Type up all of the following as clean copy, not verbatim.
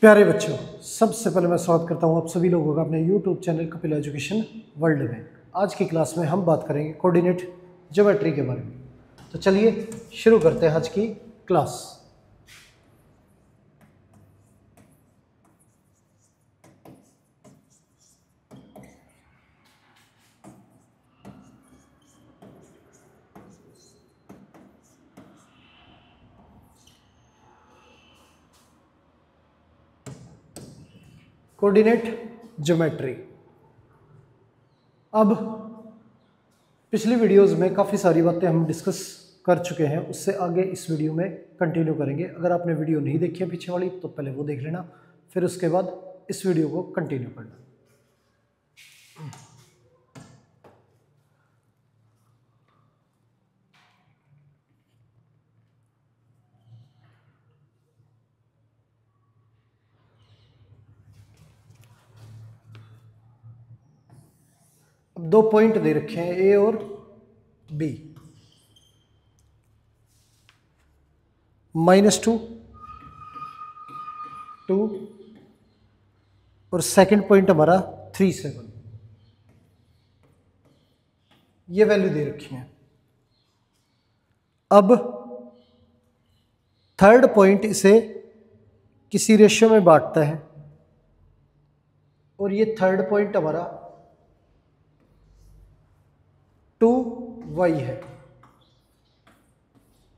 प्यारे बच्चों, सबसे पहले मैं स्वागत करता हूं आप सभी लोगों का अपने YouTube channel Kapil education world में। आज की क्लास में हम बात करेंगे कोऑर्डिनेट ज्योमेट्री के बारे में। तो चलिए शुरू करते हैं आज की क्लास। Coordinate geometry. अब पिछली वीडियोस में काफ़ी सारी बातें हम डिस्कस कर चुके हैं, उससे आगे इस वीडियो में कंटिन्यू करेंगे। अगर आपने वीडियो नहीं देखी है पीछे वाली तो पहले वो देख लेना, फिर उसके बाद इस वीडियो को कंटिन्यू करना। अब दो पॉइंट दे रखे हैं ए और बी, -2, 2 और सेकंड पॉइंट हमारा 3, 7। ये वैल्यू दे रखी है। अब थर्ड पॉइंट इसे किसी रेशियो में बांटता है और ये थर्ड पॉइंट हमारा 2y है।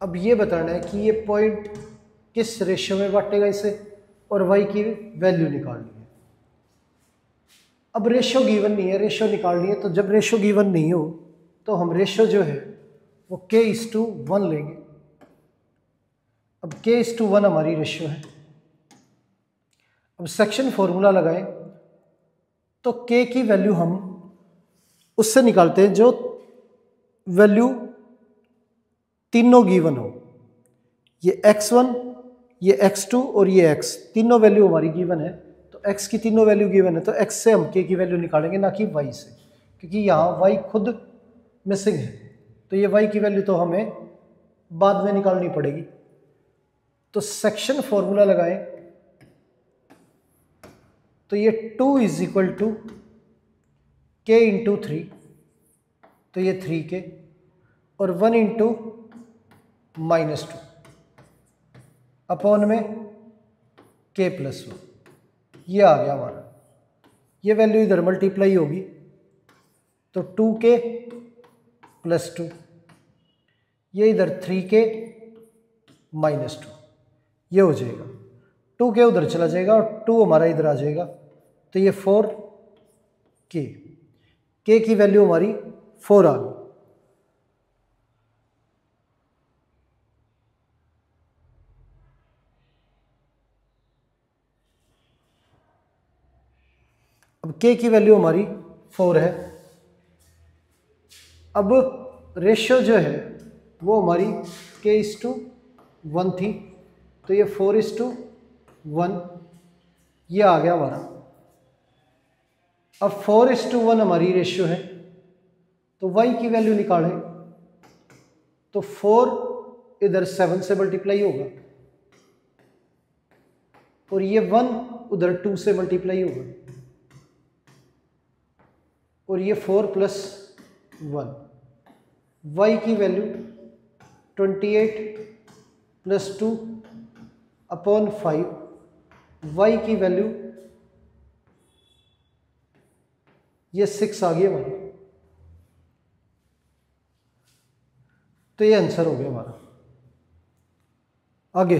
अब ये बताना है कि ये पॉइंट किस रेशियो में बांटेगा इसे और y की वैल्यू निकालनी है। अब रेशियो गिवन नहीं है, रेशियो निकालनी है। तो जब रेशियो गिवन नहीं हो तो हम रेशियो जो है वो k:1 लेंगे। अब k:1 हमारी रेशियो है। अब सेक्शन फॉर्मूला लगाएं तो k की वैल्यू हम उससे निकालते हैं जो वैल्यू तीनों गिवन हो। ये x1, ये x2 और ये x, तीनों वैल्यू हमारी गिवन है। तो x की तीनों वैल्यू गिवन है तो x से हम k की वैल्यू निकालेंगे, ना कि y से, क्योंकि यहाँ y खुद मिसिंग है। तो ये y की वैल्यू तो हमें बाद में निकालनी पड़ेगी। तो सेक्शन फॉर्मूला लगाएं तो ये 2 = k × 3, तो ये 3k और 1 × -2 अपॉन में k+1। ये आ गया हमारा। ये वैल्यू इधर मल्टीप्लाई होगी तो 2k + 2, ये इधर 3k -2, ये हो जाएगा। 2k उधर चला जाएगा और 2 हमारा इधर आ जाएगा, तो ये 4k। k की वैल्यू हमारी 4 आ गई। अब k की वैल्यू हमारी 4 है। अब रेशियो जो है वो हमारी k:1 थी, तो ये 4:1, ये आ गया हमारा। अब 4:1 हमारी रेशियो है तो y की वैल्यू निकालें तो 4 इधर 7 से मल्टीप्लाई होगा और ये 1 उधर 2 से मल्टीप्लाई होगा और ये 4 + 1, y की वैल्यू 28 + 2 अपॉन 5, y की वैल्यू ये 6 आ गई हमारी। तो ये आंसर हो गया हमारा। आगे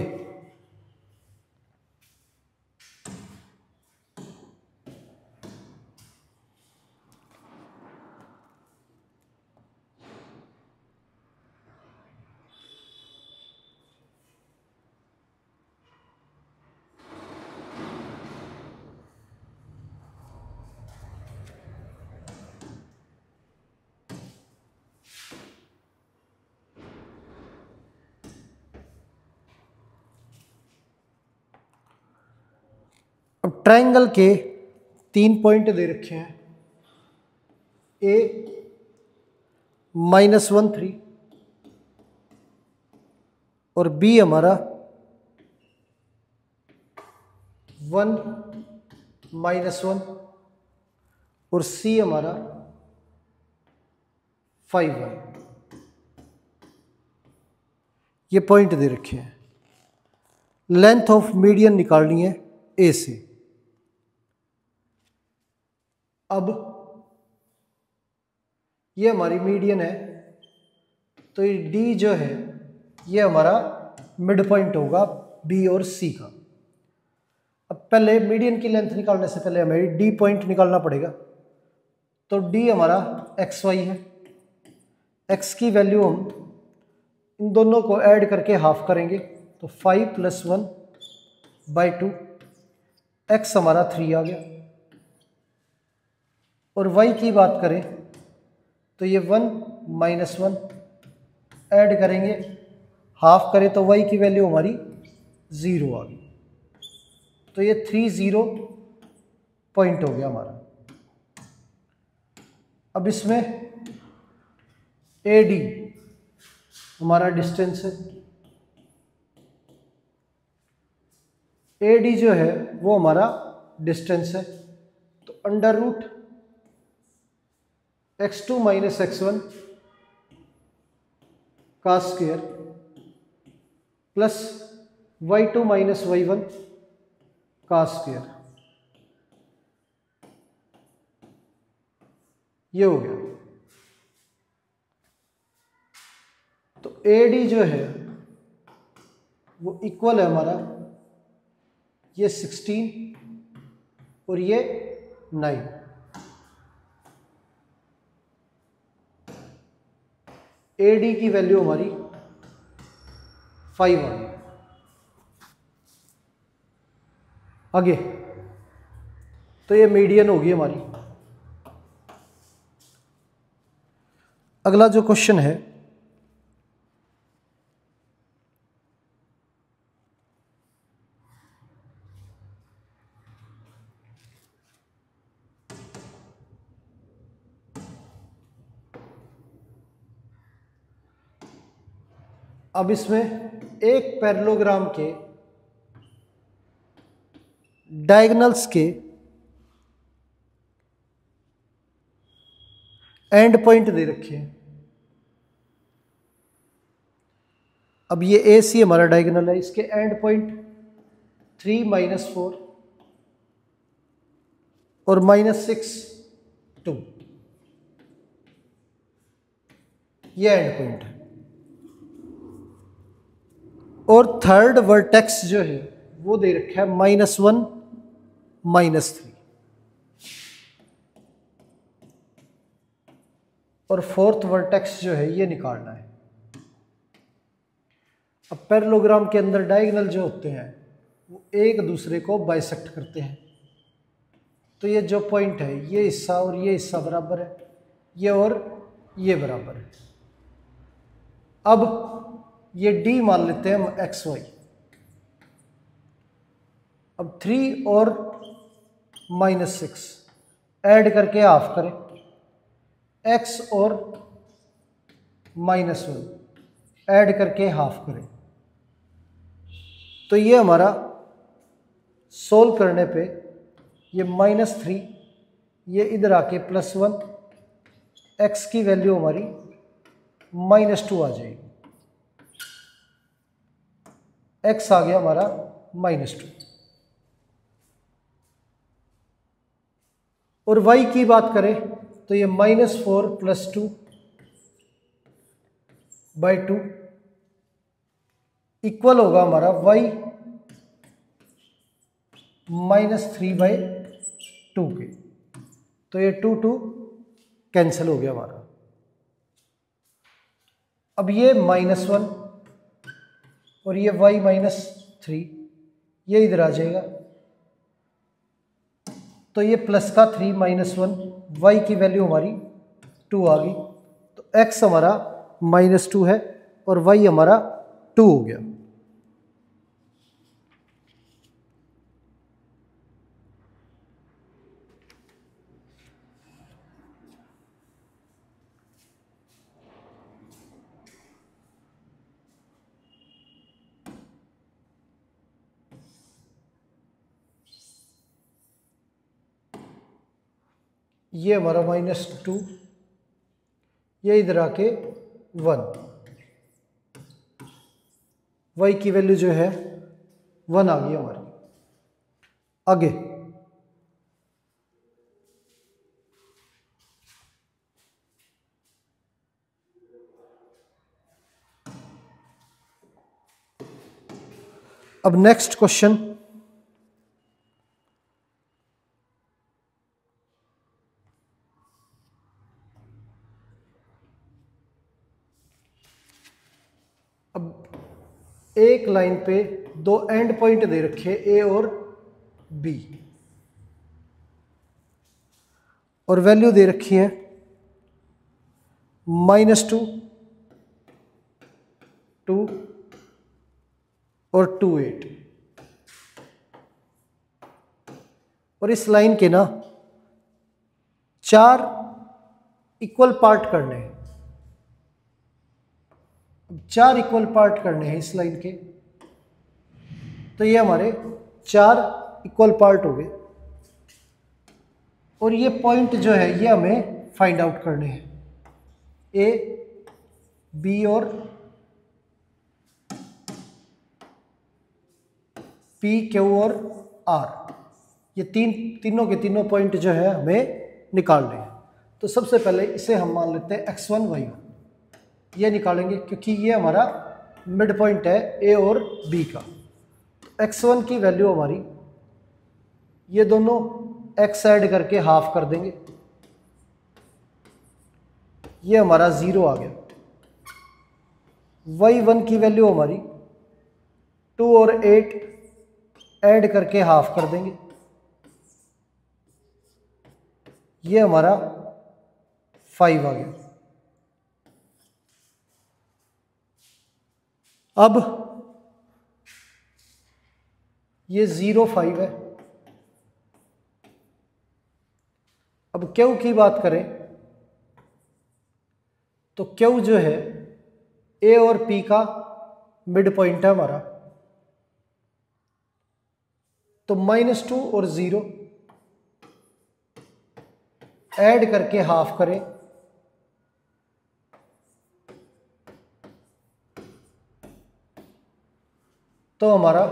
अब ट्रायंगल के 3 पॉइंट दे रखे हैं, a -1, 3 और b हमारा 1 -1 और C हमारा 5y। ये पॉइंट दे रखे हैं। लेंथ ऑफ मीडियन निकालनी है ए से। अब ये हमारी मीडियन है, तो ये डी जो है ये हमारा मिड पॉइंट होगा बी और सी का। अब पहले मीडियन की लेंथ निकालने से पहले हमें डी पॉइंट निकालना पड़ेगा। तो डी हमारा एक्स वाई है। एक्स की वैल्यू हम इन दोनों को ऐड करके हाफ करेंगे, तो 5 + 1/2। एक्स हमारा 3 आ गया। और वाई की बात करें तो ये 1 - 1 ऐड करेंगे, हाफ करें तो वाई की वैल्यू हमारी 0 आ गई। तो ये 30 पॉइंट हो गया हमारा। अब इसमें ए डी हमारा डिस्टेंस है। ए डी जो है वो हमारा डिस्टेंस है, तो √(x2 - x1) का स्क्वायर प्लस y2 - y1 का स्क्वायर, ये हो गया। तो ए डी जो है वो इक्वल है हमारा, ये 16 और ये 9। ए डी की वैल्यू हमारी 5 आ गई। आगे तो ये मीडियन होगी हमारी। अगला जो क्वेश्चन है, अब इसमें एक पैरेललोग्राम के डायगोनल्स के एंड पॉइंट दे रखे हैं। अब ये ए सी हमारा डायगोनल है, इसके एंड पॉइंट 3 - 4 और -6 2, ये एंड पॉइंट है। और थर्ड वर्टेक्स जो है वो दे रखा है -1 -3, और फोर्थ वर्टेक्स जो है ये निकालना है। अब पैरेललोग्राम के अंदर डायगोनल जो होते हैं वो एक दूसरे को बाइसेक्ट करते हैं, तो ये जो पॉइंट है ये हिस्सा और ये हिस्सा बराबर है, ये और ये बराबर है। अब ये डी मान लेते हैं हम एक्स वाई। अब 3 और -6 ऐड करके हाफ करें, x और -1 ऐड करके हाफ करें, तो ये हमारा सोल्व करने पे ये -3 ये इधर आके +1, x की वैल्यू हमारी -2 आ जाएगी। x आ गया हमारा -2। और y की बात करें तो ये -4 + 2/2 इक्वल होगा हमारा y -3/2 के। तो ये 2 2 कैंसिल हो गया हमारा। अब ये -1 और ये y -3 ये इधर आ जाएगा, तो ये प्लस का 3 -1 y की वैल्यू हमारी 2 आ गई। तो x हमारा -2 है और y हमारा 2 हो गया। ये हमारा -2, ये इधर आके 1, y की वैल्यू जो है 1 आ गई हमारी। आगे अब नेक्स्ट क्वेश्चन, अब एक लाइन पे दो एंड पॉइंट दे रखे ए और बी, और वैल्यू दे रखी है -2, 2 और 2, 8। और इस लाइन के ना 4 इक्वल पार्ट करने हैं। 4 इक्वल पार्ट करने हैं इस लाइन के, तो ये हमारे 4 इक्वल पार्ट हो गए। और ये पॉइंट जो है ये हमें फाइंड आउट करने हैं, ए, बी और पी, क्यू और आर, ये तीनों के तीनों पॉइंट जो है हमें निकालने हैं। तो सबसे पहले इसे हम मान लेते हैं x1 y1, ये निकालेंगे क्योंकि ये हमारा मिड पॉइंट है ए और बी का। x1 की वैल्यू हमारी, ये दोनों x ऐड करके हाफ कर देंगे, ये हमारा 0 आ गया। y1 की वैल्यू हमारी 2 और 8 ऐड करके हाफ कर देंगे, ये हमारा 5 आ गया। अब ये 0, 5 है। अब क्यू की बात करें तो क्यू जो है ए और पी का मिड पॉइंट है हमारा, तो -2 और 0 ऐड करके हाफ करें, तो हमारा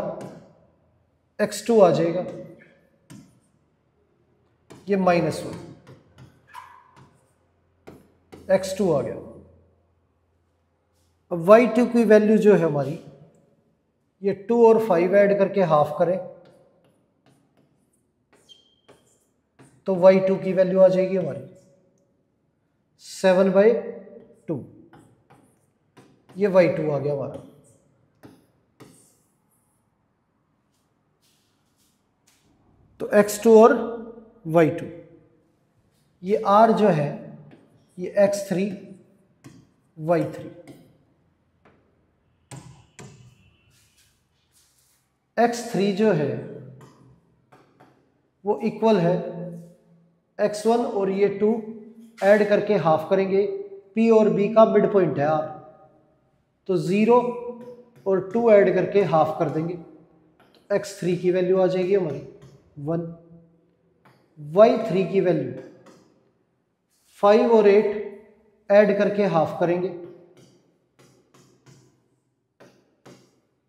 x2 आ जाएगा, ये -1, x2 आ गया। अब y2 की वैल्यू जो है हमारी, ये 2 और 5 ऐड करके हाफ करें, तो y2 की वैल्यू आ जाएगी हमारी 7/2, ये y2 आ गया हमारा। तो x2 और y2, ये r जो है ये x3 y3, x3 जो है वो इक्वल है x1 और ये 2 ऐड करके हाफ करेंगे, p और b का मिड पॉइंट है r, तो 0 और 2 ऐड करके हाफ कर देंगे, तो x3 की वैल्यू आ जाएगी हमारी 1। y3 की वैल्यू 5 और 8 ऐड करके हाफ करेंगे,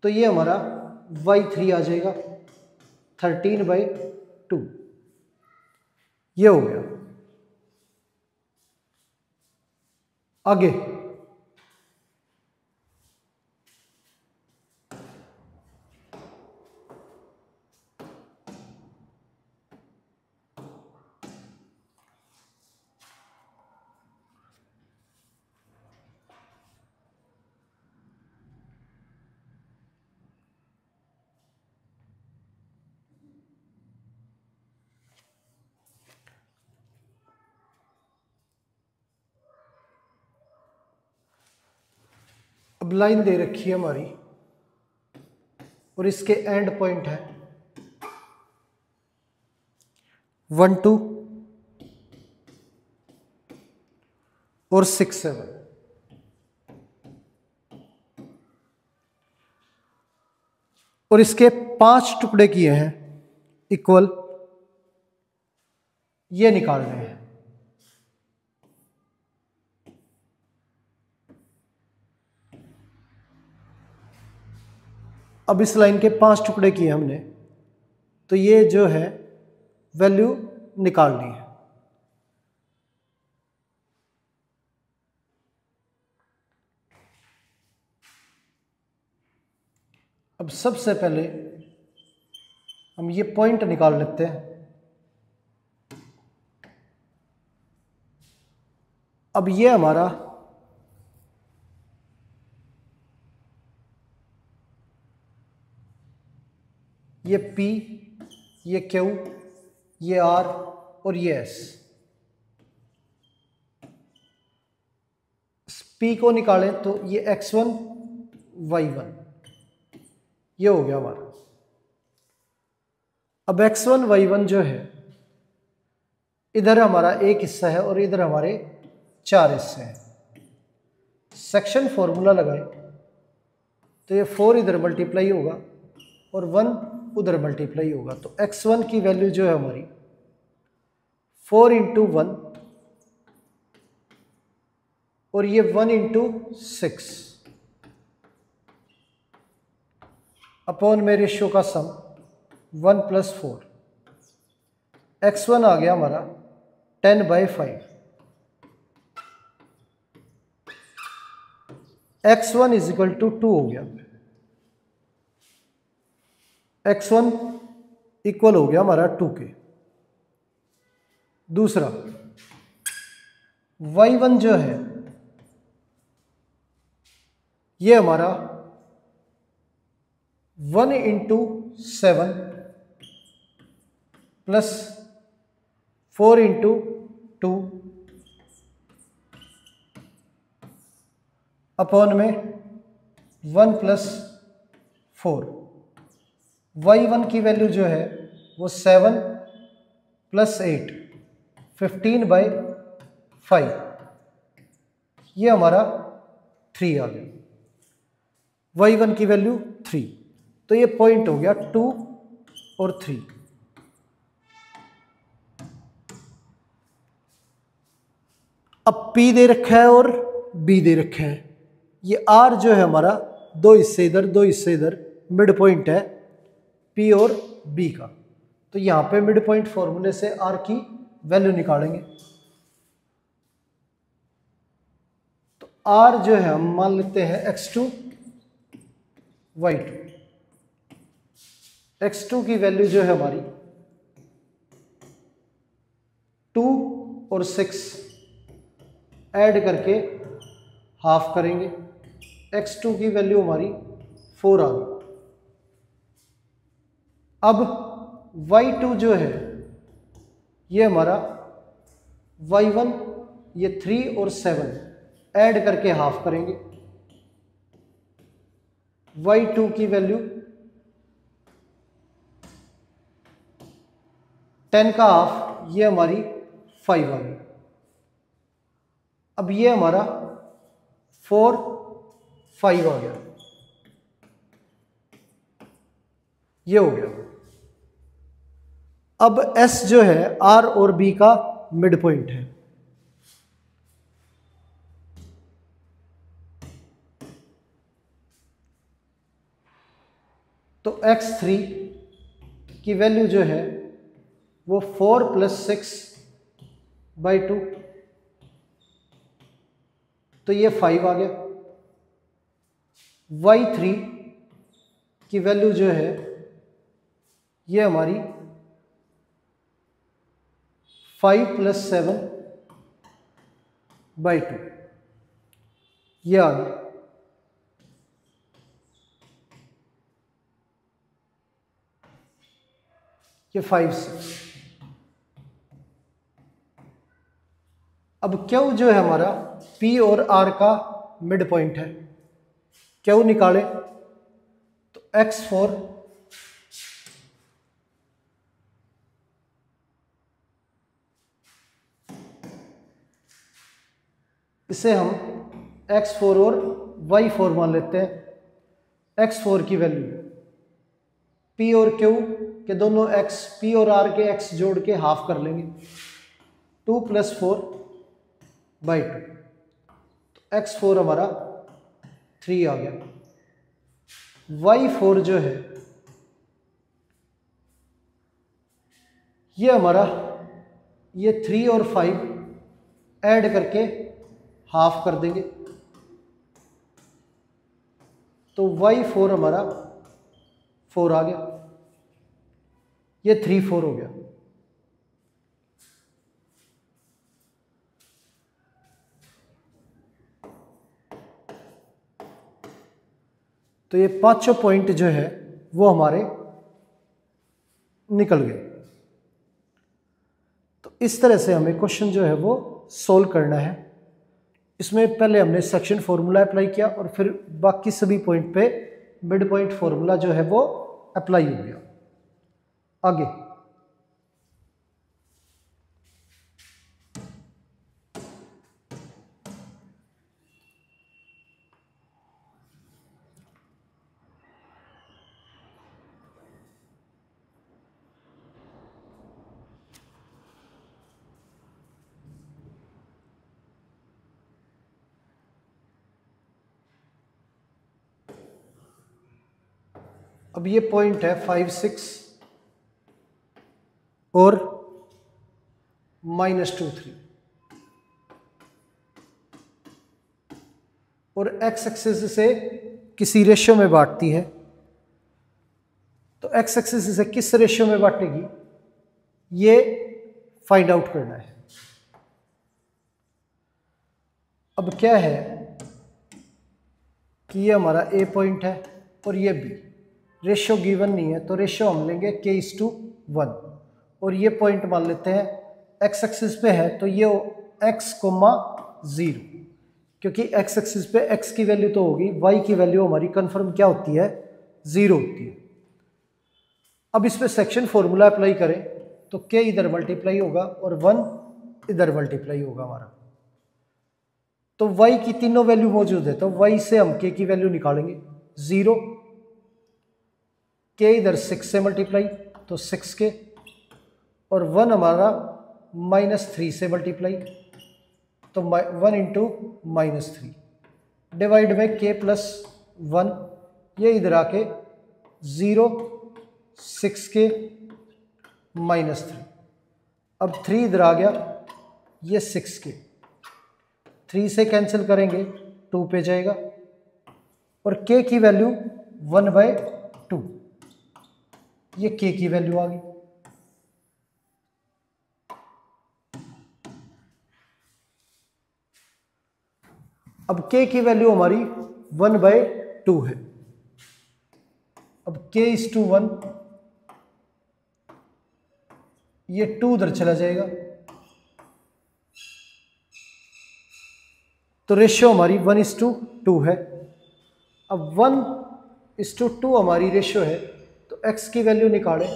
तो ये हमारा y3 आ जाएगा 13/2, ये हो गया। आगे अब लाइन दे रखी है हमारी और इसके एंड पॉइंट है 1, 2 और 6, 7। और इसके 5 टुकड़े किए हैं इक्वल, ये निकालने हैं। अब इस लाइन के 5 टुकड़े किए हमने, तो ये जो है वैल्यू निकालनी है। अब सबसे पहले हम ये पॉइंट निकाल लेते हैं। अब ये हमारा ये P, ये Q, ये R और ये S। P को निकालें तो ये X1 Y1 ये हो गया हमारा। अब X1 Y1 जो है, इधर हमारा एक हिस्सा है और इधर हमारे 4 हिस्से हैं। सेक्शन फॉर्मूला लगाए तो ये 4 इधर मल्टीप्लाई होगा और 1 उधर मल्टीप्लाई होगा। तो X1 की वैल्यू जो है हमारी 4 इंटू 1 और ये 1 इंटू 6 अपॉन में रेशियो का सम 1 + 4। X1 आ गया हमारा 10/5। X1 = 2 हो गया। X1 इक्वल हो गया हमारा 2 के। दूसरा Y1 जो है ये हमारा 1 इंटू 7 प्लस 4 इंटू 2 अपॉन में 1 + 4। Y1 की वैल्यू जो है वो 7 + 8 15/5 ये हमारा 3 आ गया। Y1 की वैल्यू 3, तो ये पॉइंट हो गया 2 और 3। अब P दे रखा है और B दे रखा है। ये R जो है हमारा 2 हिस्से इधर 2 हिस्से इधर मिड पॉइंट है P और B का। तो यहाँ पे मिड पॉइंट फॉर्मूले से R की वैल्यू निकालेंगे। तो R जो है हम मान लेते हैं X2 Y2। X2 की वैल्यू जो है हमारी 2 और 6 ऐड करके हाफ करेंगे। X2 की वैल्यू हमारी 4 आ गई। अब Y2 जो है ये हमारा Y1 ये 3 और 7 ऐड करके हाफ करेंगे। Y2 की वैल्यू 10 का हाफ ये हमारी 5 आ गई। अब ये हमारा 4 5 आ गया, ये हो गया। अब S जो है R और B का मिड पॉइंट है। तो X3 की वैल्यू जो है वो 4 + 6/2, तो ये 5 आ गया। Y3 की वैल्यू जो है ये हमारी 5 + 7/2 ये आ गया। ये 5 6। अब Q जो है हमारा P और R का मिड पॉइंट है। Q निकाले तो X4 इसे हम X4 और Y4 मान लेते हैं। X4 की वैल्यू P और Q के दोनों X, P और R के X जोड़ के हाफ कर लेंगे। 2 + 4/2, तो X4 हमारा 3 आ गया। y4 जो है ये हमारा ये 3 और 5 ऐड करके हाफ कर देंगे, तो y4 हमारा 4 आ गया, ये 3 4 हो गया। तो ये पांचों पॉइंट जो है वो हमारे निकल गए। तो इस तरह से हमें क्वेश्चन जो है वो सोल्व करना है। इसमें पहले हमने सेक्शन फॉर्मूला अप्लाई किया और फिर बाकी सभी पॉइंट पे मिड पॉइंट फॉर्मूला जो है वो अप्लाई हो गया। आगे अब ये पॉइंट है 5 6 और -2 3 और x एक्सिस से किसी रेशियो में बांटती है, तो x एक्सिस से किस रेशियो में बांटेगी ये फाइंड आउट करना है। अब क्या है कि ये हमारा A पॉइंट है और ये B, रेशियो गिवन नहीं है तो रेशियो हम लेंगे k:1 और ये पॉइंट मान लेते हैं x एक्सिस पे है तो ये x, 0, क्योंकि x एक्सिस पे x की वैल्यू तो होगी, y की वैल्यू हमारी कंफर्म क्या होती है 0 होती है। अब इस पे सेक्शन फॉर्मूला अप्लाई करें तो k इधर मल्टीप्लाई होगा और 1 इधर मल्टीप्लाई होगा हमारा, तो y की तीनों वैल्यू मौजूद है तो y से हम k की वैल्यू निकालेंगे 0, k इधर 6 से मल्टीप्लाई तो 6k और 1 हमारा -3 से मल्टीप्लाई तो 1 इंटू -3 डिवाइड में k+1, ये इधर आके 0 6k -3, अब 3 इधर आ गया, ये 6k, 3 से कैंसिल करेंगे 2 पे जाएगा और k की वैल्यू 1/2, ये k की वैल्यू आ गई। अब k की वैल्यू हमारी 1/2 है। अब k:1, ये 2 उधर चला जाएगा तो रेशियो हमारी 1:2 है। अब 1:2 हमारी रेशियो है तो x की वैल्यू निकालें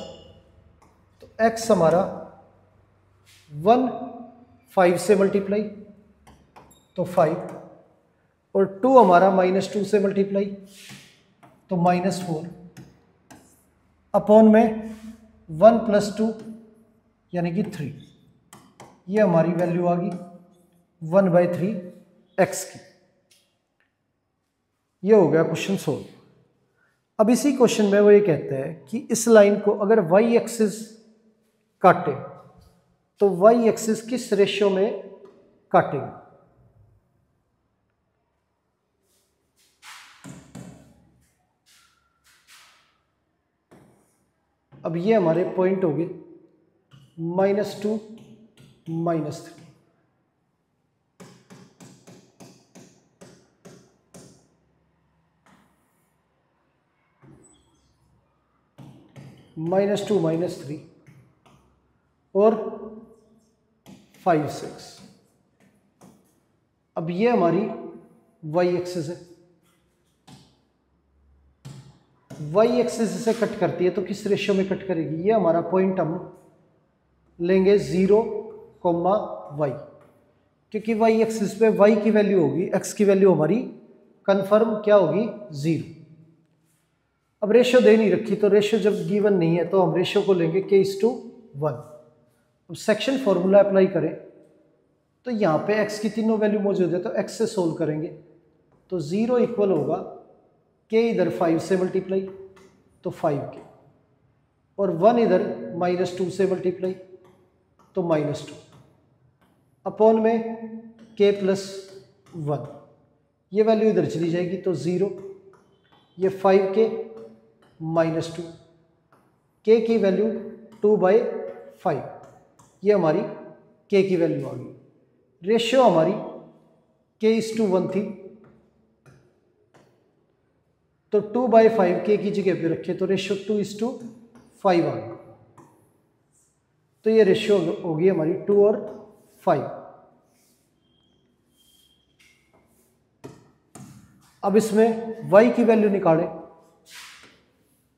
तो x हमारा 1 5 से मल्टीप्लाई तो 5 और 2 हमारा -2 से मल्टीप्लाई तो -4 अपॉन में 1 + 2 यानी कि 3, ये हमारी वैल्यू आ गई 1/3 x की। ये हो गया क्वेश्चन सोल्व। अब इसी क्वेश्चन में वो ये कहता है कि इस लाइन को अगर y एक्सिस काटे तो y एक्सिस किस रेशियो में काटेगी। अब ये हमारे पॉइंट हो गए -2 -3, -2 -3 और 5 6। अब ये हमारी y एक्सिस है, y एक्सिस से कट करती है तो किस रेशियो में कट करेगी, ये हमारा पॉइंट हम लेंगे 0, y, क्योंकि y एक्सिस पे y की वैल्यू होगी, x की वैल्यू हमारी कंफर्म क्या होगी 0। अब रेशियो दे नहीं रखी तो रेशियो जब गिवन नहीं है तो हम रेशियो को लेंगे k:1। अब सेक्शन फॉर्मूला अप्लाई करें तो यहाँ पे x की तीनों वैल्यू मौजूद है तो x से सोल्व करेंगे तो 0 इक्वल होगा के इधर 5 से मल्टीप्लाई तो 5k, और 1 इधर -2 से मल्टीप्लाई तो -2, अपॉन में k + 1, ये वैल्यू इधर चली जाएगी तो 0, ये 5k -2, k की वैल्यू 2/5, ये हमारी k की वैल्यू आ गई। रेशियो हमारी k:1 थी, तो 2/5 k की जगह पे रखे तो रेशियो 2:5 आ गई। तो ये रेशियो होगी हमारी 2 और 5। अब इसमें y की वैल्यू निकालें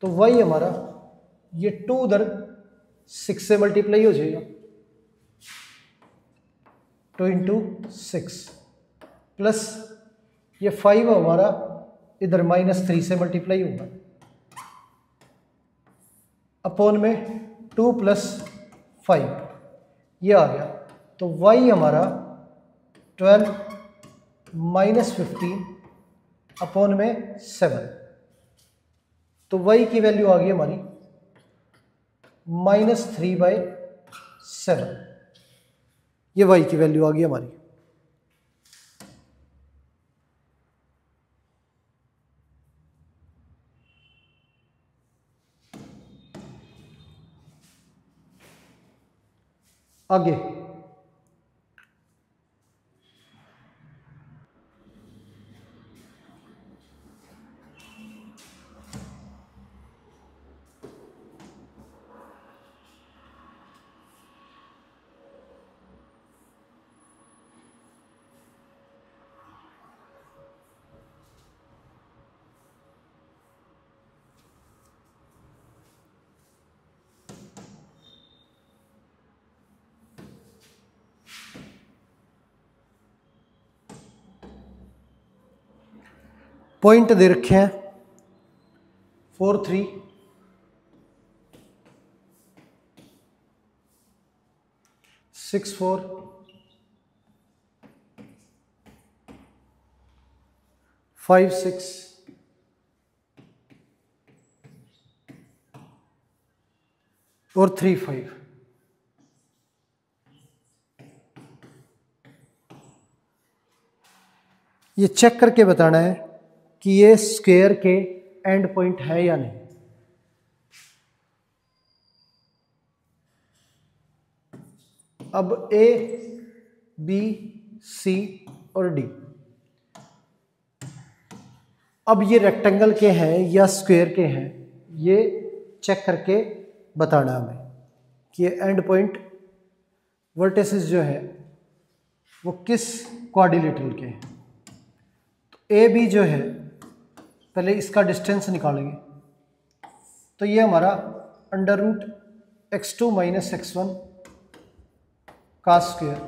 तो y हमारा ये 2 उधर 6 से मल्टीप्लाई हो जाएगा, 2 × 6 प्लस ये 5 हमारा इधर -3 से मल्टीप्लाई होगा, अपॉन में 2 + 5, ये आ गया। तो y हमारा 12 -15 अपॉन में 7, तो y की वैल्यू आ गई हमारी -3/7, ये y की वैल्यू आ गई हमारी। आगे पॉइंट दे रखे हैं 4 3 6 4 5 6 और 3 5। ये चेक करके बताना है कि ये स्क्वायर के एंड पॉइंट है या नहीं। अब A, B, C और D, अब ये रेक्टेंगल के हैं या स्क्वायर के हैं, ये चेक करके बताना हमें कि ये एंड पॉइंट वर्टिसेस जो है वो किस क्वाड्रिलेटरल के हैं। तो ए बी जो है, पहले इसका डिस्टेंस निकालेंगे, तो ये हमारा √x2 - x1 का स्क्वायर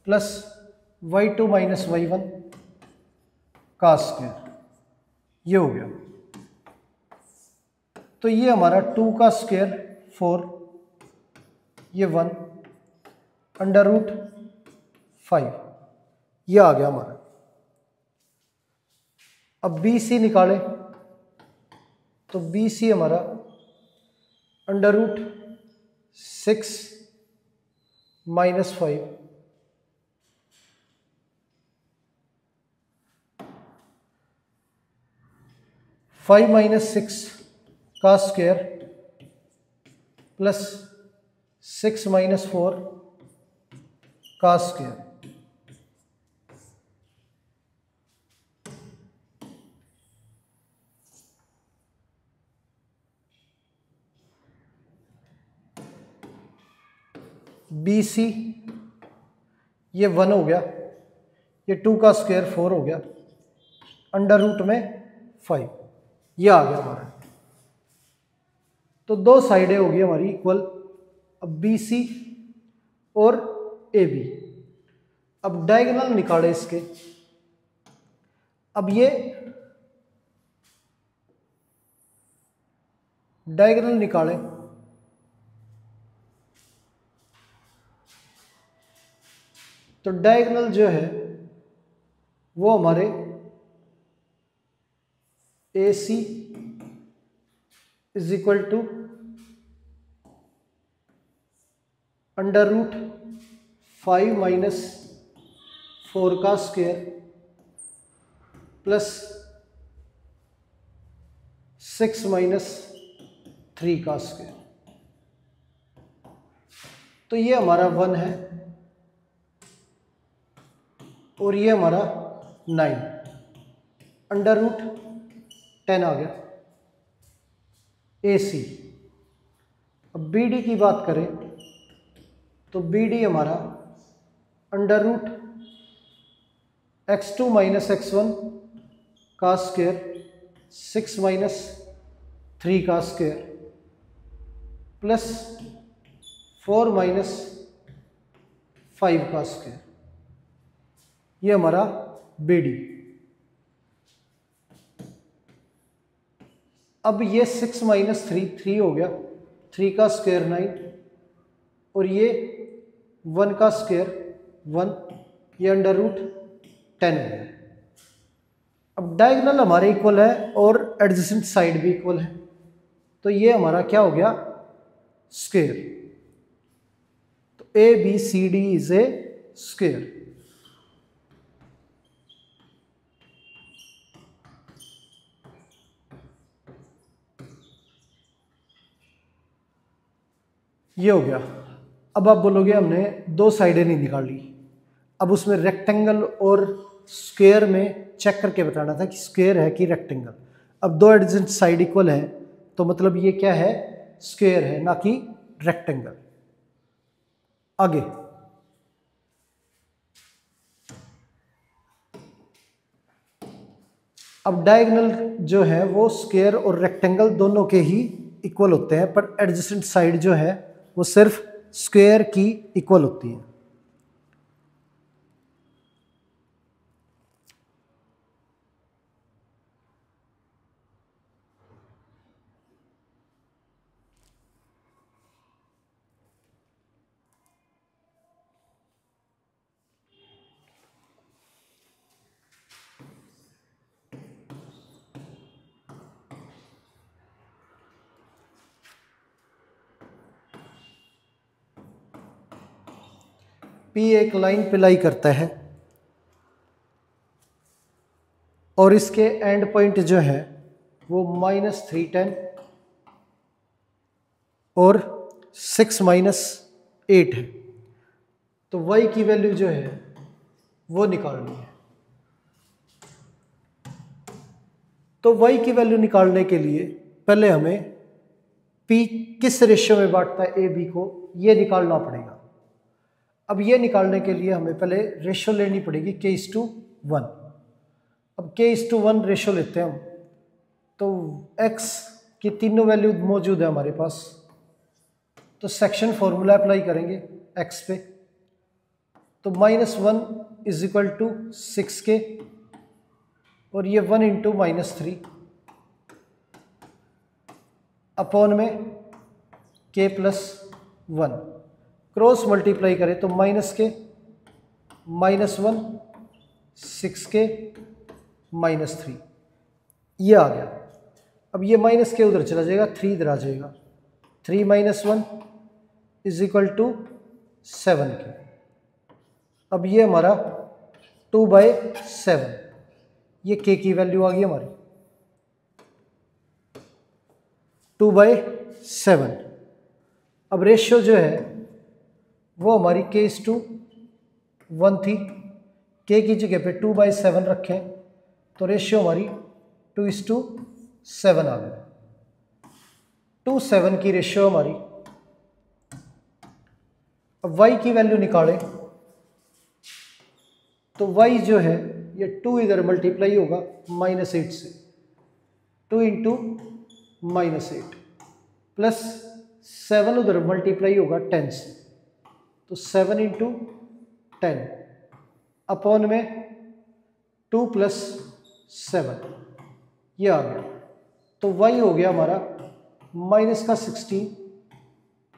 प्लस y2 - y1 का स्क्वायर, ये हो गया। तो ये हमारा 2 का स्क्वायर 4, ये 1 √5, ये आ गया हमारा। अब BC निकालें तो BC हमारा √6 - 5 5 - 6 का स्क्वायर प्लस 6 - 4 का स्क्वायर, BC ये 1 हो गया, ये 2 का स्क्वायर 4 हो गया, √5, ये आ गया हमारा। तो दो साइडें होगी हमारी इक्वल। अब BC और AB, अब डायगोनल निकाले इसके। अब ये डायगोनल निकालें तो डायगोनल जो है वो हमारे A C is equal to under root 5 माइनस 4 का स्क्वायर प्लस 6 माइनस 3 का स्क्वायर। तो ये हमारा 1 है और ये हमारा 9, अंडर रूट 10 आ गया ए सी। अब बी डी की बात करें तो बी डी हमारा under root x2 minus x1 का स्क्वायर 6 माइनस 3 का स्क्वायर प्लस 4 माइनस 5 का स्क्वायर। ये हमारा बी डी। अब ये 6 माइनस 3 हो गया, 3 का स्क्वायर 9 और ये 1 का स्क्वायर 1, ये अंडर रूट 10 है। अब डायगोनल हमारे इक्वल है और एडजेसेंट साइड भी इक्वल है, तो ये हमारा क्या हो गया स्क्वायर। तो a b c d is a square. ये हो गया। अब आप बोलोगे हमने 2 साइडें नहीं निकाली, अब उसमें रेक्टेंगल और स्क्वायर में चेक करके बताना था कि स्क्वायर है कि रेक्टेंगल। अब 2 एडजेसेंट साइड इक्वल है तो मतलब ये क्या है स्क्वायर है ना कि रेक्टेंगल। आगे अब डायगोनल जो है वो स्क्वायर और रेक्टेंगल दोनों के ही इक्वल होते हैं, पर एडजेसेंट साइड जो है वो सिर्फ स्क्वायर की इक्वल होती है। P एक लाइन पे लाई करता है और इसके एंड पॉइंट जो है वो -310 और 6 माइनस 8 है। तो y की वैल्यू जो है वो निकालनी है। तो y की वैल्यू निकालने के लिए पहले हमें P किस रेशियो में बांटता है ए बी को ये निकालना पड़ेगा। अब ये निकालने के लिए हमें पहले रेशियो लेनी पड़ेगी k:1। अब k:1 रेशियो लेते हैं हम, तो x की तीनों वैल्यू मौजूद है हमारे पास, तो सेक्शन फॉर्मूला अप्लाई करेंगे x पे। तो -1 इज इक्वल टू 6k और ये 1 इंटू -3 अपॉन में k प्लस 1 क्रॉस मल्टीप्लाई करें तो -k -1 6k -3 ये आ गया। अब ये -k उधर चला जाएगा, 3 इधर आ जाएगा, 3 - 1 इज इक्वल टू 7k। अब ये हमारा 2/7, ये k की वैल्यू आ गई हमारी 2/7। अब रेशियो जो है वो हमारी k:1 थी, k की जगह पे 2/7 रखें तो रेशियो हमारी 2:7 आ गई। 2:7 की रेशियो हमारी। अब y की वैल्यू निकालें तो y जो है ये 2 इधर मल्टीप्लाई होगा -8 से, 2 इंटू -8 प्लस 7 उधर मल्टीप्लाई होगा 10 से, तो 7 इंटू 10 अपॉन में 2 प्लस 7 ये आ गया। तो y हो गया हमारा -16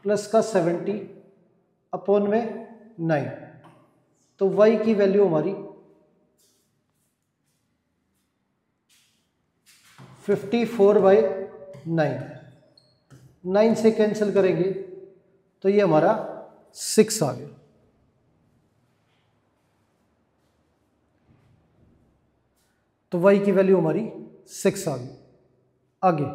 प्लस का 70 अपॉन में 9। तो y की वैल्यू हमारी 54/9, 9 से कैंसिल करेंगे तो ये हमारा 6 आ गया। तो y की वैल्यू हमारी 6 आ गई। आगे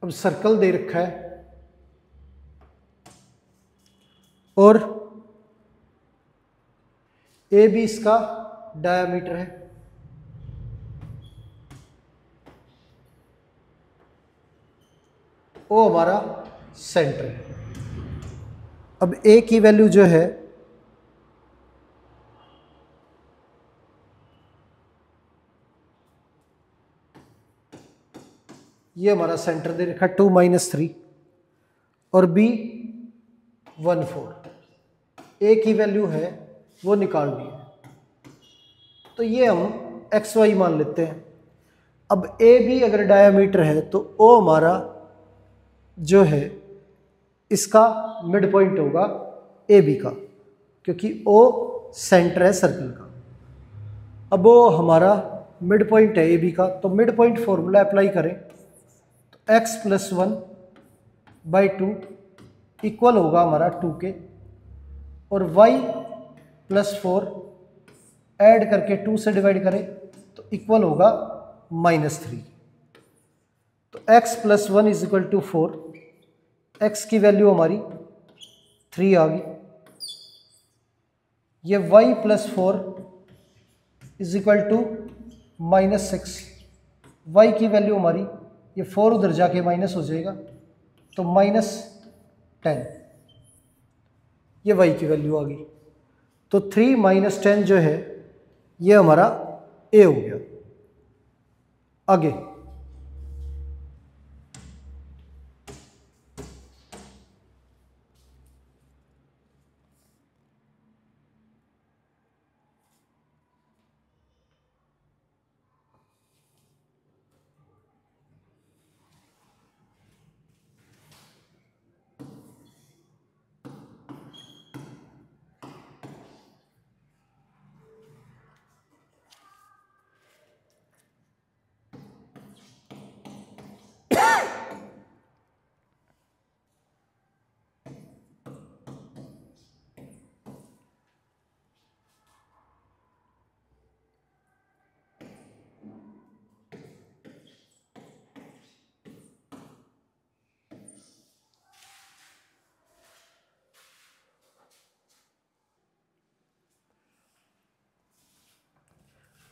अब सर्कल दे रखा है और ए बी इसका डायामीटर है। ओ हमारा सेंटर है। अब ए की वैल्यू जो है ये हमारा सेंटर दे रखा 2 - 3 और बी 1 4। ए की वैल्यू है वो निकालनी है तो ये हम एक्स वाई मान लेते हैं। अब ए बी अगर डायामीटर है तो ओ हमारा जो है इसका मिड पॉइंट होगा ए बी का, क्योंकि ओ सेंटर है सर्कल का। अब वो हमारा मिड पॉइंट है ए बी का, तो मिड पॉइंट फॉर्मूला अप्लाई करें तो x + 1/2 इक्वल होगा हमारा 2 के, और y + 4 ऐड करके 2 से डिवाइड करें तो इक्वल होगा -3। तो x + 1 = 4, x की वैल्यू हमारी 3 आ गई। ये y + 4 = -6, y की वैल्यू हमारी ये 4 उधर जाके माइनस हो जाएगा तो -10, ये y की वैल्यू आ गई। तो 3 - 10 जो है ये हमारा a हो गया। आगे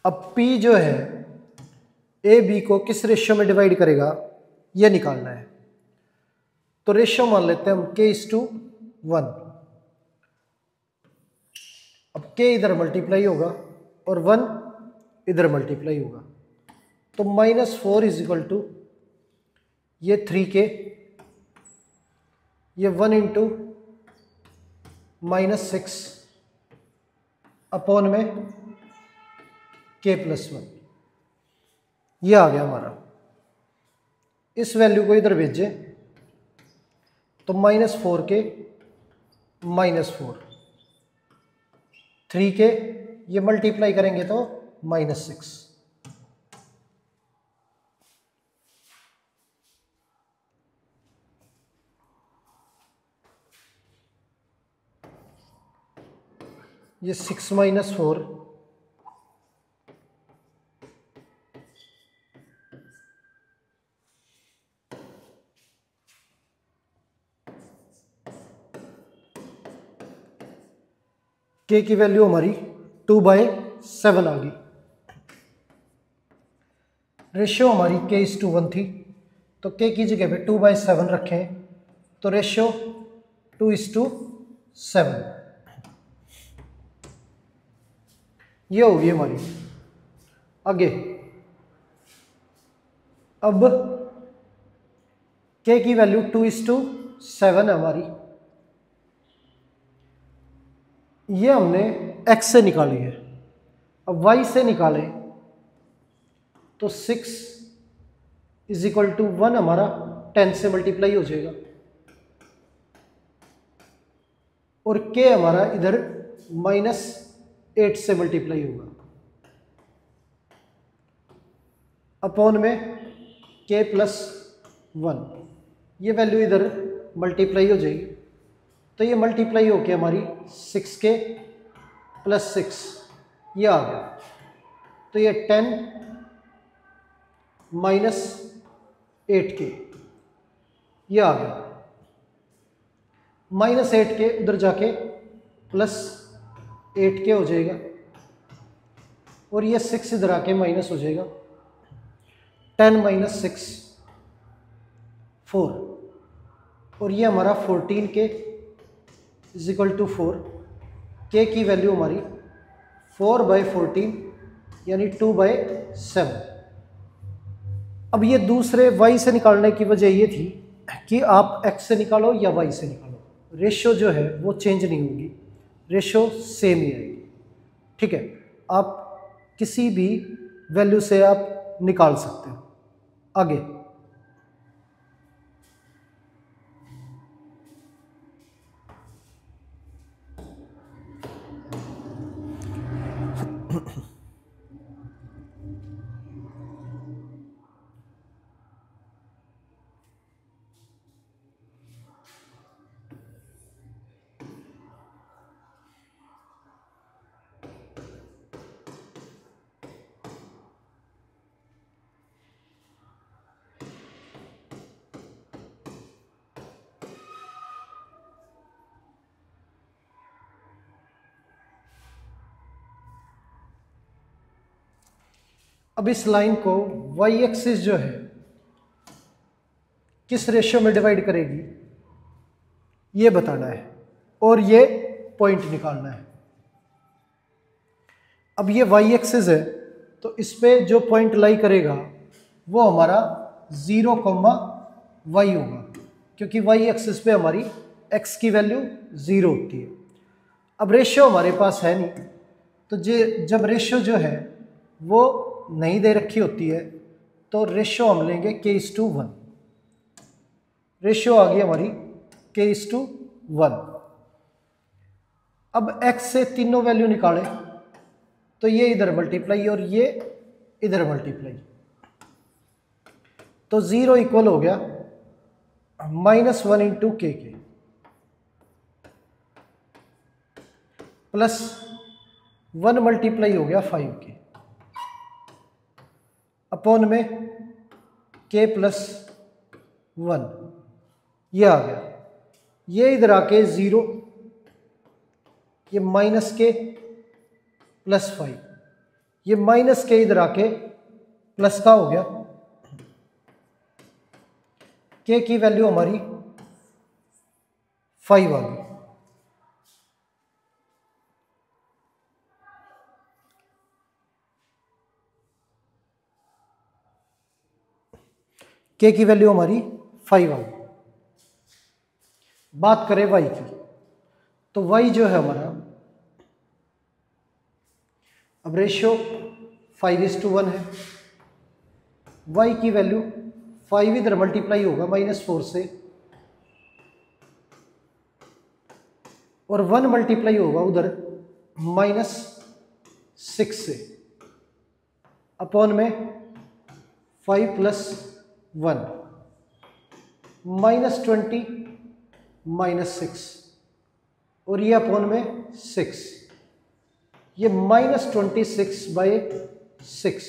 अब P जो है ए बी को किस रेशियो में डिवाइड करेगा ये निकालना है। तो रेशियो मान लेते हैं हम k:1। अब k इधर मल्टीप्लाई होगा और 1 इधर मल्टीप्लाई होगा, तो -4 = ये 3k, ये 1 × -6 अपॉन में k + 1, ये आ गया हमारा। इस वैल्यू को इधर भेजें तो -4k -4, 3k, ये मल्टीप्लाई करेंगे तो -6। ये 6 - 4 k की वैल्यू हमारी 2/7 आ गई। रेशियो हमारी k:1 थी, तो k की जगह पे 2/7 रखें तो रेशियो 2:7, ये होगी हमारी। आगे अब के की वैल्यू 2:7 है हमारी, ये हमने x से निकाली है। अब y से निकालें तो 6 = 1 हमारा 10 से मल्टीप्लाई हो जाएगा, और k हमारा इधर -8 से मल्टीप्लाई होगा, अपॉन में k+1, ये वैल्यू इधर मल्टीप्लाई हो जाएगी। तो ये मल्टीप्लाई होके हमारी 6k + 6 ये आ गया। तो ये 10 - 8k ये आ गया। -8k उधर जाके +8k हो जाएगा, और ये 6 इधर आके माइनस हो जाएगा। 10 - 6 4, और ये हमारा 14k = 4। k की वैल्यू हमारी 4/14 यानी 2/7। अब ये दूसरे y से निकालने की वजह ये थी कि आप x से निकालो या y से निकालो, रेशो जो है वो चेंज नहीं होगी, रेशो सेम ही आएगी। ठीक है, आप किसी भी वैल्यू से आप निकाल सकते हो। आगे अब इस लाइन को y एक्सिस जो है किस रेशियो में डिवाइड करेगी ये बताना है, और ये पॉइंट निकालना है। अब ये y एक्सिस है, तो इस पे जो पॉइंट लाई करेगा वो हमारा 0, y होगा, क्योंकि y एक्सिस पे हमारी x की वैल्यू 0 होती है। अब रेशियो हमारे पास है नहीं, तो जब रेशियो जो है वो नहीं दे रखी होती है तो रेशियो हम लेंगे k:1। रेशियो आ गई हमारी k:1। अब x से तीनों वैल्यू निकालें तो ये इधर मल्टीप्लाई और ये इधर मल्टीप्लाई, तो 0 इक्वल हो गया -1 × k के +1 मल्टीप्लाई हो गया 5 के, अपॉन में k+1 ये आ गया। ये इधर आके 0, ये -k + 5, ये -k इधर आके प्लस का हो गया। k की वैल्यू हमारी 5 आ गई। k की वैल्यू हमारी 5 आ गई। बात करें y की, तो y जो है हमारा, अब रेशियो 5:1 है, y की वैल्यू 5 इधर मल्टीप्लाई होगा -4 से, और 1 मल्टीप्लाई होगा उधर -6 से, अपॉन में 5 + 1 -20 -6, और ये अपॉन में 6, ये -26/6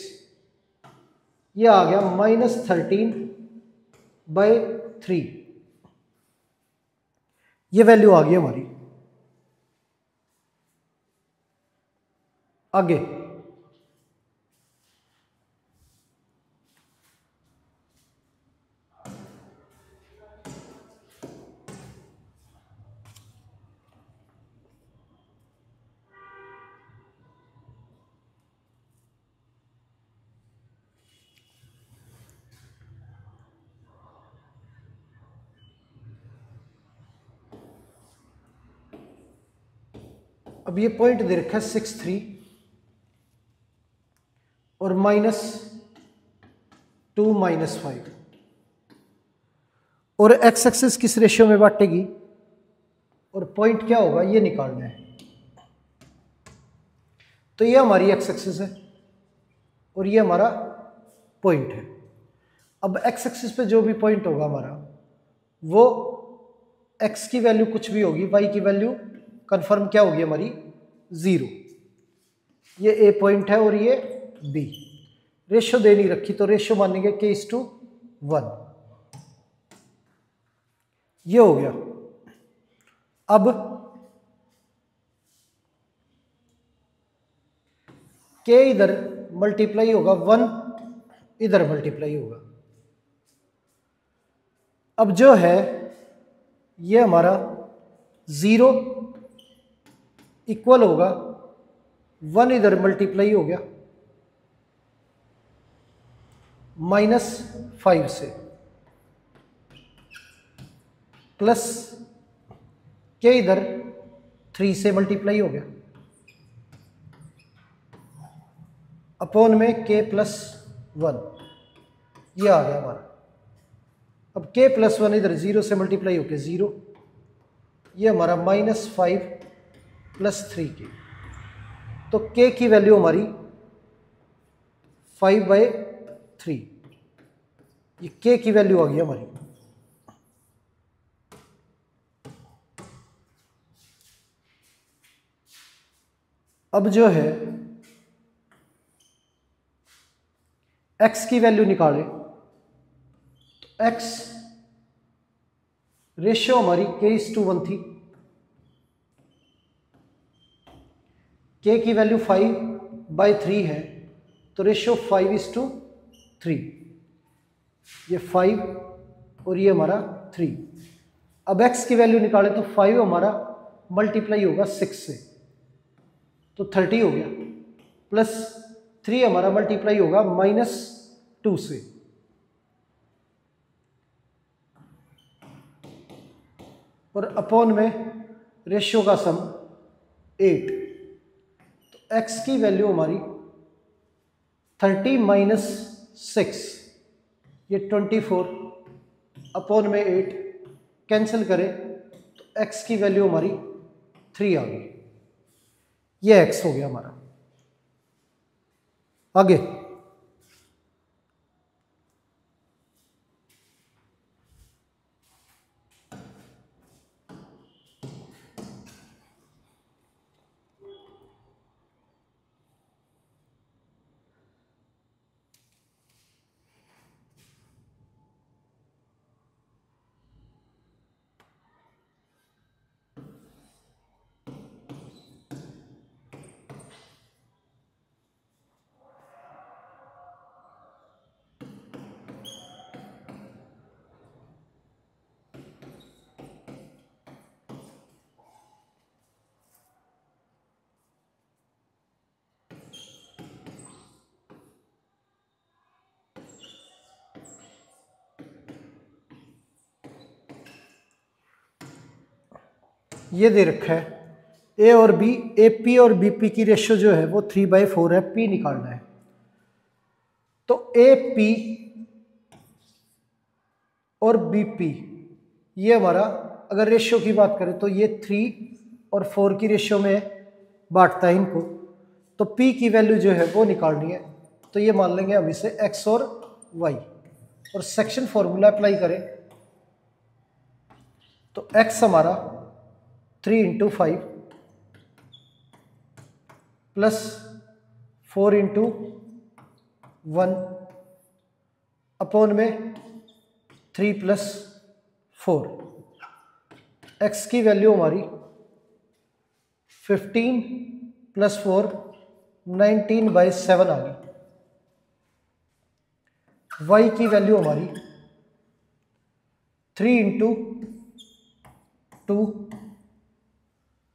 ये आ गया -13/3, ये वैल्यू आ गई हमारी। आगे अब ये पॉइंट दे रखा है 6 3 और -2 -5 और एक्स एक्सिस किस रेशियो में बांटेगी और पॉइंट क्या होगा ये निकालना है। तो ये हमारी एक्स एक्सिस है और ये हमारा पॉइंट है। अब एक्स एक्सिस पे जो भी पॉइंट होगा हमारा वो एक्स की वैल्यू कुछ भी होगी, वाई की वैल्यू कंफर्म क्या होगी हमारी 0। ये ए पॉइंट है और ये बी। रेशो दे नहीं रखी तो रेशो मानेंगे k:1। ये हो गया। अब k इधर मल्टीप्लाई होगा, 1 इधर मल्टीप्लाई होगा। अब जो है ये हमारा 0 इक्वल होगा 1 इधर मल्टीप्लाई हो गया -5 से प्लस k इधर 3 से मल्टीप्लाई हो गया अपॉन में k+1। ये आ गया हमारा। अब k+1 इधर 0 से मल्टीप्लाई होके 0, ये हमारा -5 + 3k। तो k की वैल्यू हमारी 5/3। ये k की वैल्यू आ गई हमारी। अब जो है x की वैल्यू निकाले तो x रेशियो हमारी k:1 थी, k की वैल्यू 5/3 है तो रेशियो 5:3। ये 5 और ये हमारा 3। अब x की वैल्यू निकाले तो 5 हमारा मल्टीप्लाई होगा 6 से तो 30 हो गया, प्लस 3 हमारा मल्टीप्लाई होगा -2 से और अपॉन में रेशियो का सम 8। तो x की वैल्यू हमारी 30 - 6 ये 24 अपॉन में 8 कैंसिल करें तो x की वैल्यू हमारी 3 आ गई। ये x हो गया हमारा। आगे ये दे रखा है ए और बी, ए पी और बी पी की रेशियो जो है वो 3/4 है, पी निकालना है। तो ए पी और बी पी ये हमारा अगर रेशियो की बात करें तो ये 3 और 4 की रेशियो में बांटता है इनको। तो पी की वैल्यू जो है वो निकालनी है तो ये मान लेंगे हम इसे एक्स और वाई और सेक्शन फॉर्मूला अप्लाई करें तो एक्स हमारा 3 × 5 प्लस 4 × 1 अपॉन में 3 + 4। एक्स की वैल्यू हमारी 15 + 4 19/7 आ गई। वाई की वैल्यू हमारी 3 × 2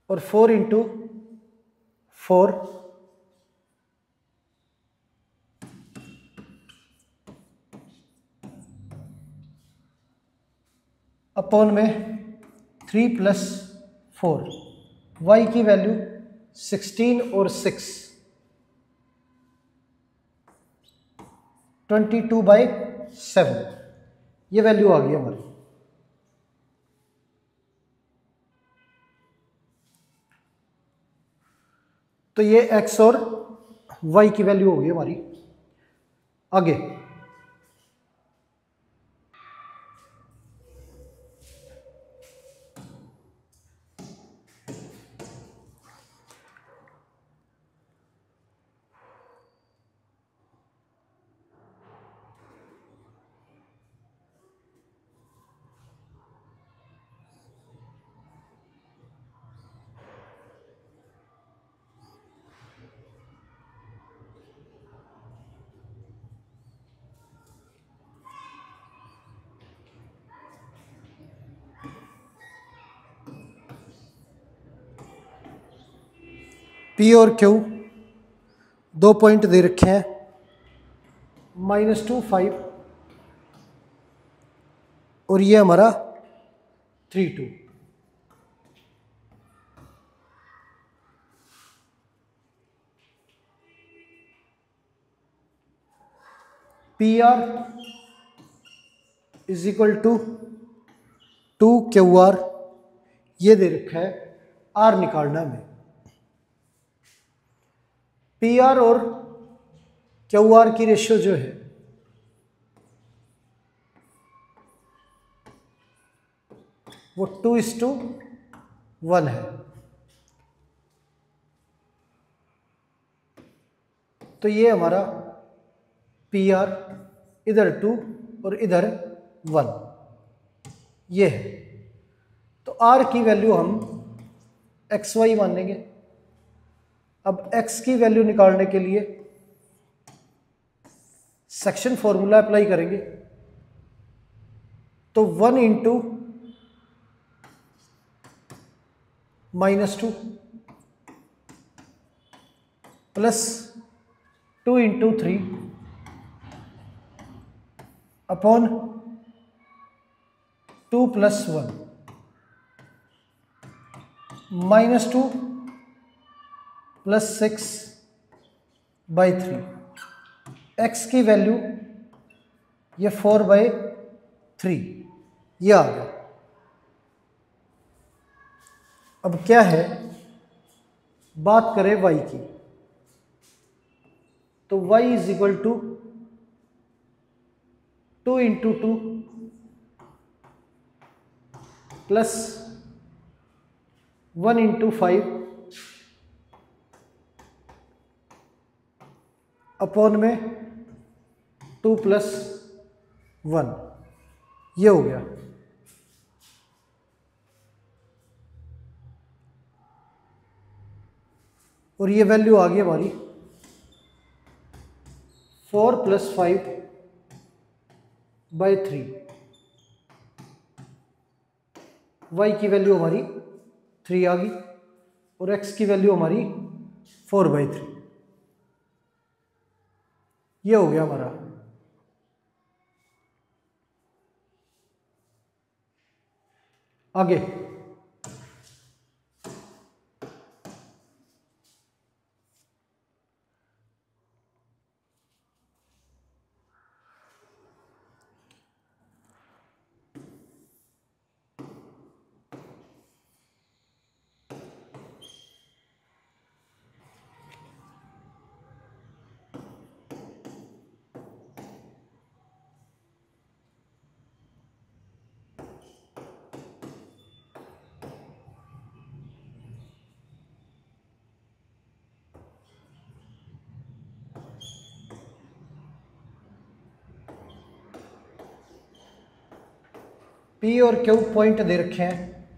और 4 × 4 अपॉन में 3 + 4। वाई की वैल्यू 16 और 6 22/7, ये वैल्यू आ गई हमारी। तो ये x और y की वैल्यू होगी हमारी। आगे P और Q दो पॉइंट दे रखे हैं, -2 5 और ये हमारा 3 2। PR is equal to 2QR, ये दे रखा है, R निकालना है हमें। PR और QR की रेशियो जो है वो 2:1 है। तो ये हमारा PR इधर 2 और इधर 1, ये है। तो R की वैल्यू हम XY मानेंगे। अब X की वैल्यू निकालने के लिए सेक्शन फॉर्मूला अप्लाई करेंगे। तो 1 into -2 plus 2 into 3 upon 2 plus 1 -2 plus 6/3। x की वैल्यू ये 4/3, ये आ गया। अब क्या है, बात करें y की, तो y is equal to 2 into 2 plus 1 into 5 upon में 2 प्लस 1, ये हो गया। और ये वैल्यू आ गई हमारी 4 + 5/3। y की वैल्यू हमारी 3 आ गई और x की वैल्यू हमारी 4/3, ये हो गया हमारा। आगे P और Q पॉइंट दे रखे हैं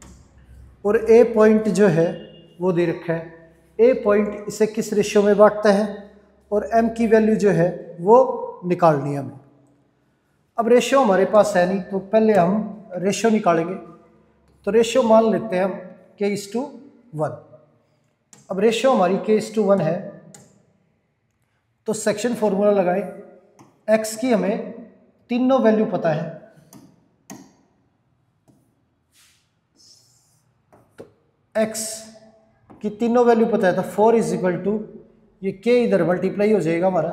और A पॉइंट जो है वो दे रखा है। A पॉइंट इसे किस रेशियो में बांटता है और M की वैल्यू जो है वो निकालनी है हमें। अब रेशियो हमारे पास है नहीं, तो पहले हम रेशियो निकालेंगे। तो रेशियो मान लेते हैं हम K:1। अब रेशियो हमारी K:1 है, तो सेक्शन फॉर्मूला लगाएं। X की हमें तीनों वैल्यू पता है, तो x कि तीनों वैल्यू पता है, तो 4 इज इक्वल टू ये k इधर मल्टीप्लाई हो जाएगा हमारा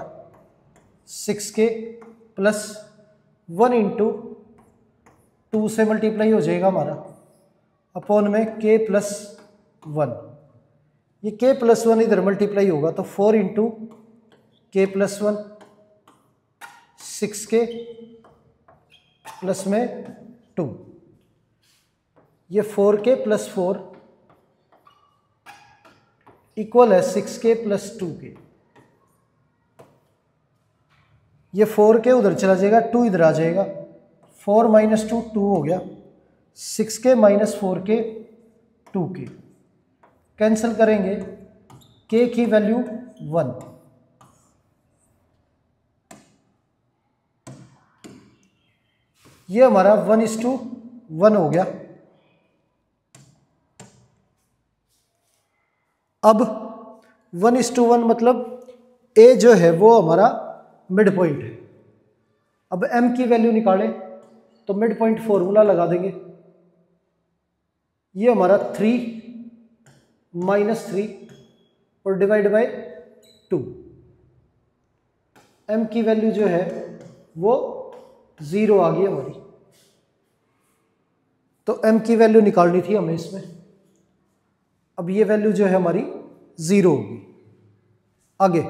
6k प्लस 1 इंटू 2 से मल्टीप्लाई हो जाएगा हमारा अपॉन में k प्लस 1। ये k प्लस 1 इधर मल्टीप्लाई होगा तो 4 into k plus 1 6k plus में 2, ये 4k प्लस 4 इक्वल है 6k प्लस 2k। ये 4k उधर चला जाएगा, 2 इधर आ जाएगा, 4 माइनस 2 2 हो गया, 6k minus 4k 2k, cancel करेंगे k की वैल्यू 1। ये हमारा 1:1 हो गया। अब 1:1 मतलब a जो है वो हमारा मिड पॉइंट है। अब m की वैल्यू निकालें तो मिड पॉइंट फॉर्मूला लगा देंगे। ये हमारा 3 माइनस 3 और डिवाइड बाय 2। m की वैल्यू जो है वो 0 आ गई हमारी, तो m की वैल्यू निकालनी थी हमें इसमें। अब ये वैल्यू जो है हमारी 0 होगी। आगे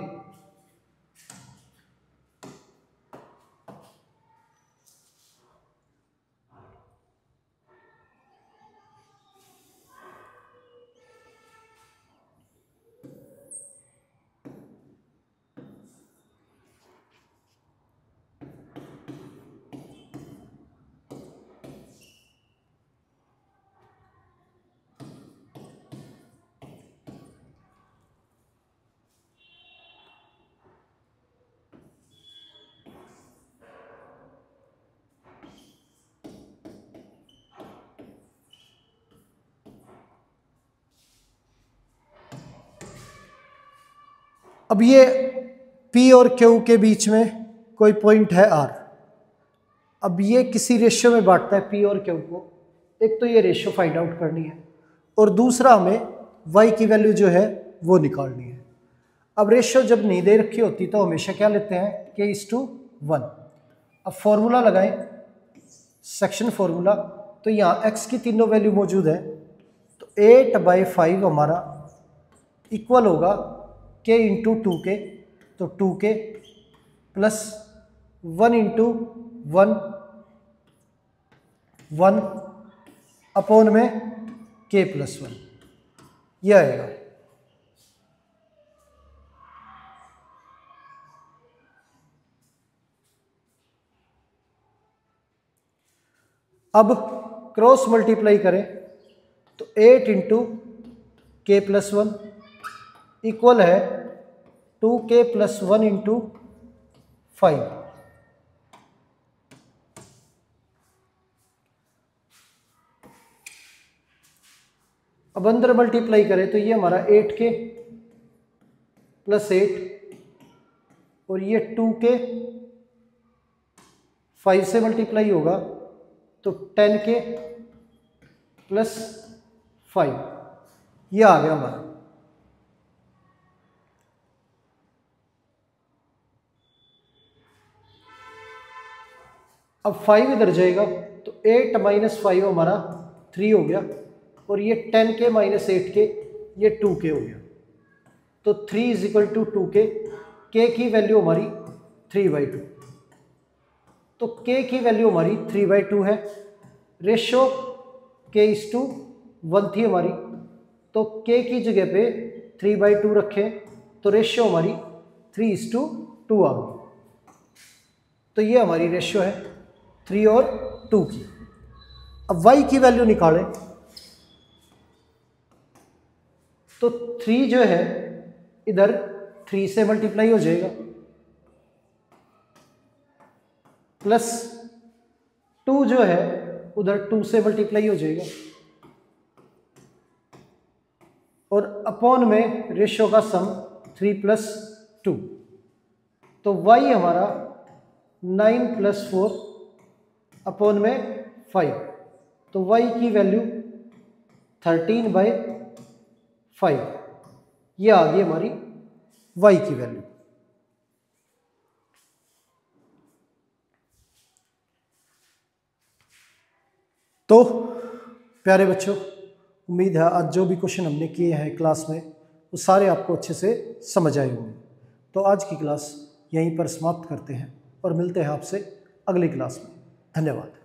अब ये P और Q के बीच में कोई पॉइंट है R। अब ये किसी रेशियो में बांटता है P और Q को। एक तो ये रेशियो फाइंड आउट करनी है और दूसरा हमें Y की वैल्यू जो है वो निकालनी है। अब रेशियो जब नहीं दे रखी होती तो हमेशा क्या लेते हैं, k:1। अब फॉर्मूला लगाएं, सेक्शन फॉर्मूला। तो यहाँ x की तीनों वैल्यू मौजूद है, तो 8/5 हमारा इक्वल होगा k इंटू 2k, तो 2k प्लस 1 इंटू 1 1 अपॉन में k प्लस 1, यह आएगा। अब क्रॉस मल्टीप्लाई करें तो 8 इंटू k प्लस 1 इक्वल है 2k प्लस 1 इंटू 5। अब अंदर मल्टीप्लाई करें तो ये हमारा 8k प्लस 8 और ये 2k 5 से मल्टीप्लाई होगा तो 10k प्लस 5, ये आ गया हमारा। अब 5 इधर जाएगा तो 8 माइनस 5 हमारा 3 हो गया और ये 10k माइनस 8k ये 2k हो गया, तो 3 is equal to 2k। k की वैल्यू हमारी 3/2, तो k की वैल्यू हमारी 3/2 है। रेशो k:1 थी हमारी, तो k की जगह पे 3/2 रखें तो रेशियो हमारी 3:2 आ गई। तो ये हमारी रेशियो है 3 और 2 की। अब y की वैल्यू निकालें तो 3 जो है इधर 3 से मल्टीप्लाई हो जाएगा प्लस 2 जो है उधर 2 से मल्टीप्लाई हो जाएगा और अपॉन में रेशियो का सम 3 प्लस 2, तो y हमारा 9 प्लस 4 अपॉन में 5, तो y की वैल्यू 13/5 5, ये आ गई हमारी y की वैल्यू। तो प्यारे बच्चों, उम्मीद है आज जो भी क्वेश्चन हमने किए हैं क्लास में वो सारे आपको अच्छे से समझ आए होंगे। तो आज की क्लास यहीं पर समाप्त करते हैं और मिलते हैं आपसे अगली क्लास में। धन्यवाद।